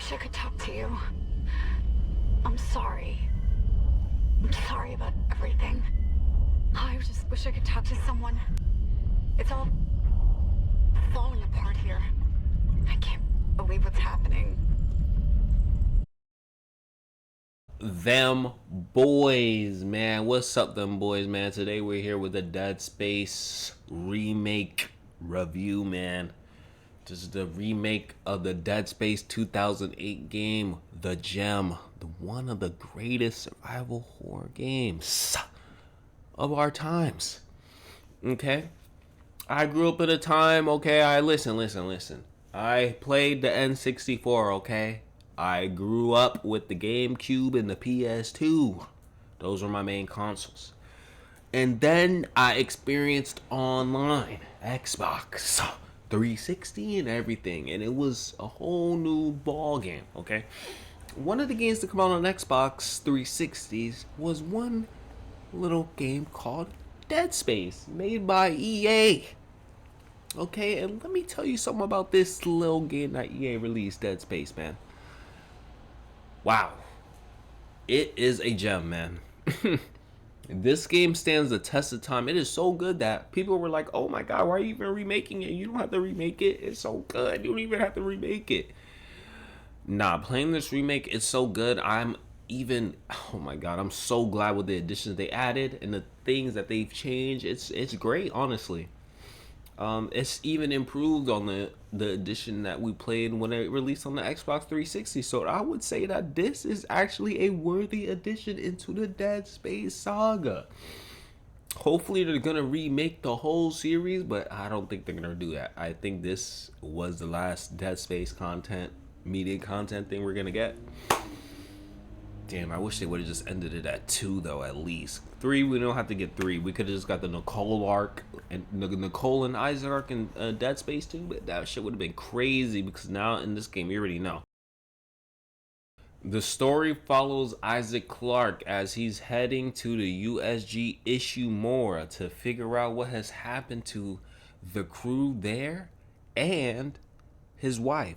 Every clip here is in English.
wish I could talk to you. I'm sorry. I'm sorry about everything. I just wish I could talk to someone. It's all falling apart here. I can't believe what's happening. Them boys, man. What's up, them boys, man? Today we're here with the Dead Space remake review, man. This is the remake of the Dead Space 2008 game, The Gem, one of the greatest survival horror games of our times. Okay? I grew up at a time, okay? Listen. I played the N64, okay? I grew up with the GameCube and the PS2. Those were my main consoles. And then I experienced online, Xbox 360 and everything. And it was a whole new ball game, okay? One of the games to come out on Xbox 360s was one little game called Dead Space, made by EA. Okay, and let me tell you something about this little game that EA released, Dead Space, man. Wow. It is a gem, man. This game stands the test of time. It is so good that people were like, oh my god, why are you even remaking it? You don't have to remake it. It's so good. You don't even have to remake it. Nah, playing this remake, it's so good. Oh my god, I'm so glad with the additions they added and the things that they've changed. It's great, honestly. It's even improved on the edition that we played when it released on the Xbox 360. So I would say that this is actually a worthy addition into the Dead Space saga. Hopefully they're gonna remake the whole series, but I don't think they're gonna do that. I think this was the last Dead Space media content thing we're gonna get. Damn, I wish they would have just ended it at 2 though, at least. 3, we don't have to get 3. We could have just got the Nicole arc and Nicole and Isaac arc in Dead Space 2, but that shit would have been crazy because now in this game you already know. The story follows Isaac Clarke as he's heading to the USG Ishimura to figure out what has happened to the crew there and his wife.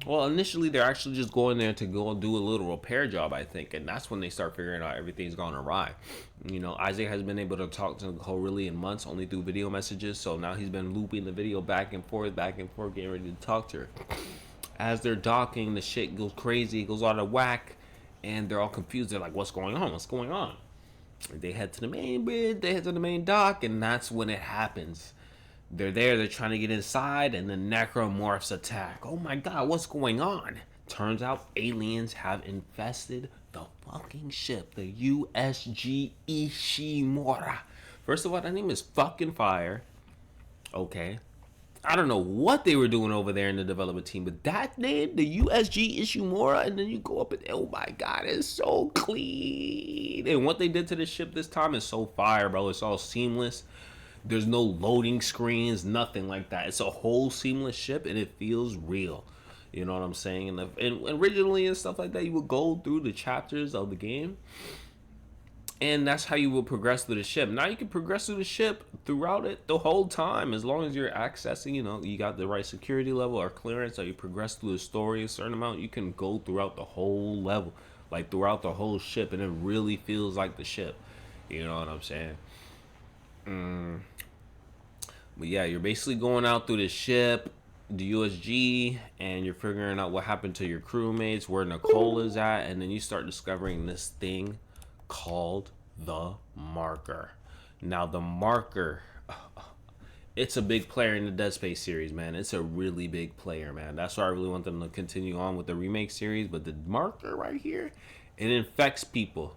Well, initially they're actually just going there to go do a little repair job, I think, and that's when they start figuring out everything's gone awry. You know, Isaac has been able to talk to Nicole really in months, only through video messages, so now he's been looping the video back and forth, getting ready to talk to her. As they're docking, the shit goes crazy, it goes out of whack, and they're all confused. They're like, what's going on? What's going on? They head to the main bridge, they head to the main dock, and that's when it happens. They're there, they're trying to get inside, and the necromorphs attack. Oh my god, what's going on? Turns out aliens have infested the fucking ship, the USG Ishimura. First of all, that name is fucking fire. Okay. I don't know what they were doing over there in the development team, but that name, the USG Ishimura, and then you go up and, oh my god, it's so clean. And what they did to the ship this time is so fire, bro. It's all seamless. There's no loading screens, nothing like that. It's a whole seamless ship, and it feels real. You know what I'm saying? And originally and stuff like that, you would go through the chapters of the game, and that's how you will progress through the ship. Now you can progress through the ship throughout it the whole time, as long as you're accessing, you know, you got the right security level or clearance, or you progress through the story a certain amount. You can go throughout the whole level, like throughout the whole ship, and it really feels like the ship. You know what I'm saying? But yeah, you're basically going out through the ship, the USG, and you're figuring out what happened to your crewmates, where Nicole is at, and then you start discovering this thing called the Marker. Now, the Marker, it's a big player in the Dead Space series, man. It's a really big player, man. That's why I really want them to continue on with the remake series. But the Marker right here, it infects people.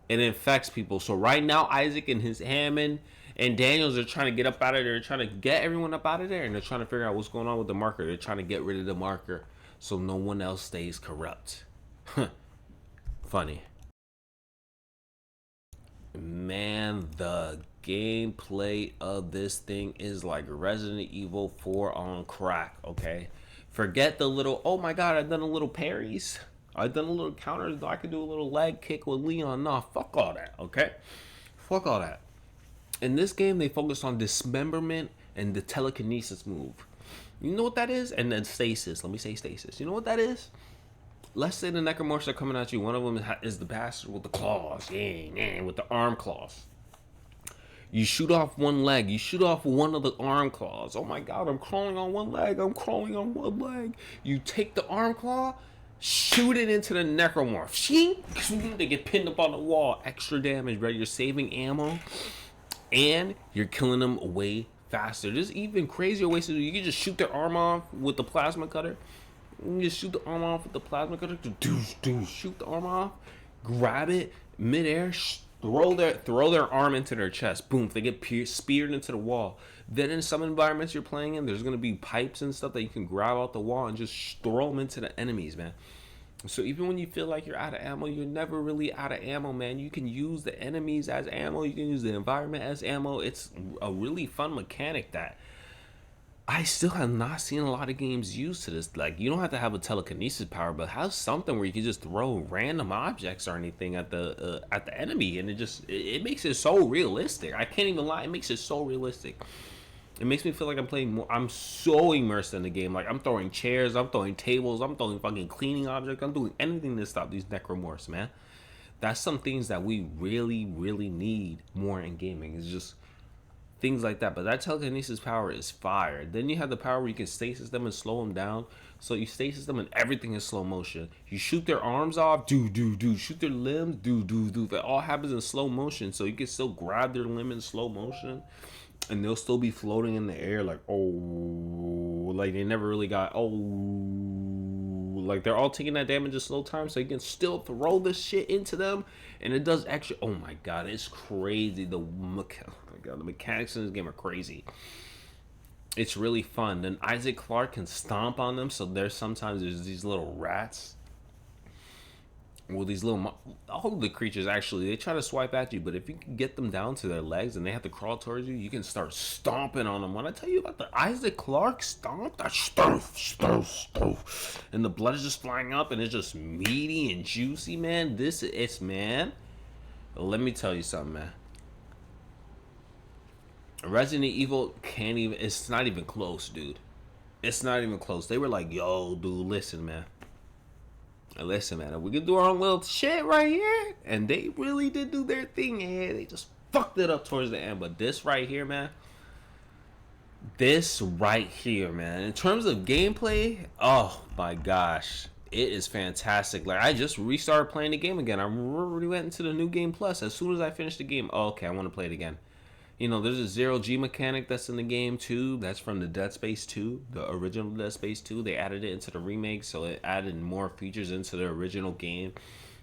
So right now, Isaac and his Hammond and Daniels are trying to get up out of there. They're trying to get everyone up out of there, and they're trying to figure out what's going on with the Marker. They're trying to get rid of the Marker so no one else stays corrupt. Funny. Man, the gameplay of this thing is like Resident Evil 4 on crack, okay? Forget the little, oh my god, I've done a little parries. I've done a little counters. I could do a little leg kick with Leon. Nah, fuck all that, okay? Fuck all that. In this game, they focus on dismemberment and the telekinesis move. You know what that is? And then stasis. Let me say stasis. You know what that is? Let's say the necromorphs are coming at you. One of them is the bastard with the claws. Yeah, with the arm claws. You shoot off one leg. You shoot off one of the arm claws. Oh my god, I'm crawling on one leg. I'm crawling on one leg. You take the arm claw, shoot it into the necromorph. Shing! They get pinned up on the wall. Extra damage, bro. You're saving ammo and you're killing them way faster. There's even crazier ways to do it. You can just shoot their arm off with the plasma cutter. You just shoot the arm off with the plasma cutter. Shoot the arm off, grab it midair, throw their arm into their chest. Boom! If they get speared into the wall. Then in some environments you're playing in, there's gonna be pipes and stuff that you can grab out the wall and just throw them into the enemies, man. So even when you feel like you're out of ammo, you're never really out of ammo, man. You can use the enemies as ammo. You can use the environment as ammo. It's a really fun mechanic that I still have not seen a lot of games use to this. Like, you don't have to have a telekinesis power, but have something where you can just throw random objects or anything at the enemy, and it makes it so realistic. I can't even lie, it makes it so realistic. It makes me feel like I'm playing more. I'm so immersed in the game. Like, I'm throwing chairs, I'm throwing tables, I'm throwing fucking cleaning objects. I'm doing anything to stop these necromorphs, man. That's some things that we really, really need more in gaming. It's just things like that. But that telekinesis power is fire. Then you have the power where you can stasis them and slow them down. So you stasis them and everything is slow motion. You shoot their arms off, do. Shoot their limbs, do. That all happens in slow motion. So you can still grab their limb in slow motion, and they'll still be floating in the air like, oh, like they never really got, oh, like they're all taking that damage in slow time, so you can still throw this shit into them, and it does extra. Oh my god, it's crazy. The mechanics in this game are crazy. It's really fun. Then Isaac Clarke can stomp on them, so there's these little rats. Well, these little, all of the creatures actually, they try to swipe at you, but if you can get them down to their legs and they have to crawl towards you, you can start stomping on them. When I tell you about the Isaac Clarke stomp, that stuff, and the blood is just flying up and it's just meaty and juicy, man. Man, let me tell you something, man. Resident Evil can't even, it's not even close, dude. It's not even close. They were like, yo, dude, listen, man, we can do our own little shit right here. And they really did do their thing, and they just fucked it up towards the end. But this right here, man, in terms of gameplay, oh my gosh, it is fantastic. Like, I just restarted playing the game again. I already went into the new game plus. As soon as I finished the game, oh, okay, I want to play it again. You know, there's a zero-G mechanic that's in the game too. That's from the Dead Space 2, the original Dead Space 2. They added it into the remake, so it added more features into the original game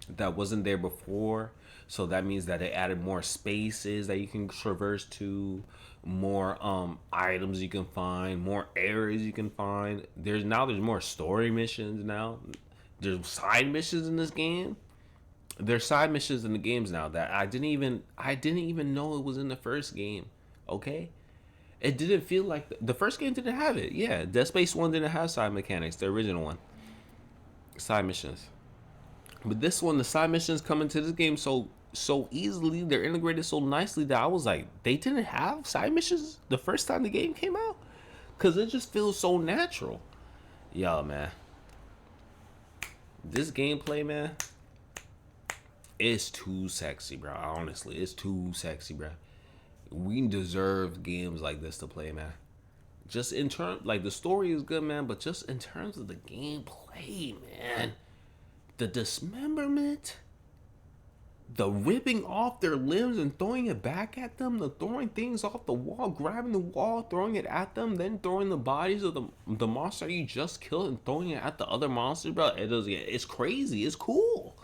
that wasn't there before. So that means that it added more spaces that you can traverse to, more items you can find, more areas you can find. There's more story missions now. There's side missions in this game. There's side missions in the games now that I didn't even know it was in the first game. Okay, it didn't feel like the first game didn't have it. Yeah, Dead Space 1 didn't have side mechanics. The original one, side missions. But this one, the side missions come into this game so easily. They're integrated so nicely that I was like, they didn't have side missions the first time the game came out, because it just feels so natural. Yo, man, this gameplay, man, it's too sexy, bro. Honestly, it's too sexy, bro. We deserve games like this to play, man. Just in terms, like, the story is good, man, but just in terms of the gameplay, man, the dismemberment, the ripping off their limbs and throwing it back at them, the throwing things off the wall, grabbing the wall, throwing it at them, then throwing the bodies of the monster you just killed and throwing it at the other monster, bro. It's crazy. It's cool.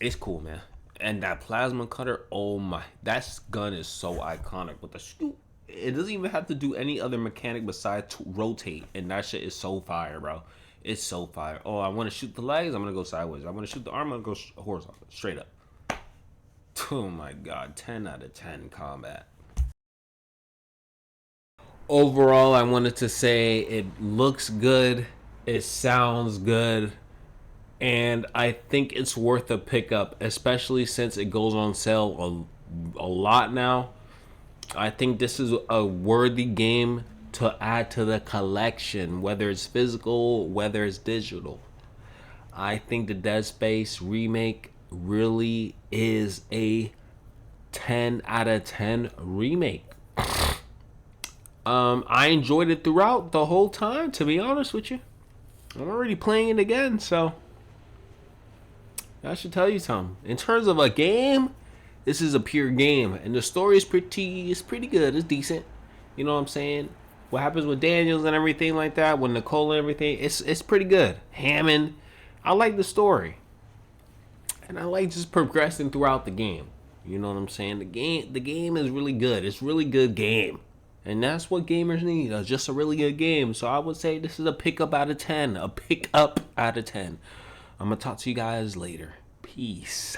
It's cool, man. And that plasma cutter, oh my, that gun is so iconic. With the scoop, it doesn't even have to do any other mechanic besides to rotate, and that shit is so fire, bro. It's so fire. Oh, I want to shoot the legs, I'm gonna go sideways. I want to shoot the arm, I'm gonna go horizontal, straight up. Oh my god, 10 out of 10 combat. Overall, I wanted to say it looks good, it sounds good, and I think it's worth a pickup, especially since it goes on sale a lot now. I think this is a worthy game to add to the collection, whether it's physical, whether it's digital. I think the Dead Space remake really is a 10 out of 10 remake. I enjoyed it throughout the whole time, to be honest with you. I'm already playing it again, so that should tell you something. In terms of a game, this is a pure game, and the story is pretty good. It's decent. You know what I'm saying? What happens with Daniels and everything like that, with Nicole and everything, it's pretty good. Hammond, I like the story, and I like just progressing throughout the game. You know what I'm saying? The game is really good. It's a really good game. And that's what gamers need, just a really good game. So I would say this is a pickup out of 10. A pickup out of 10. I'm going to talk to you guys later. Peace.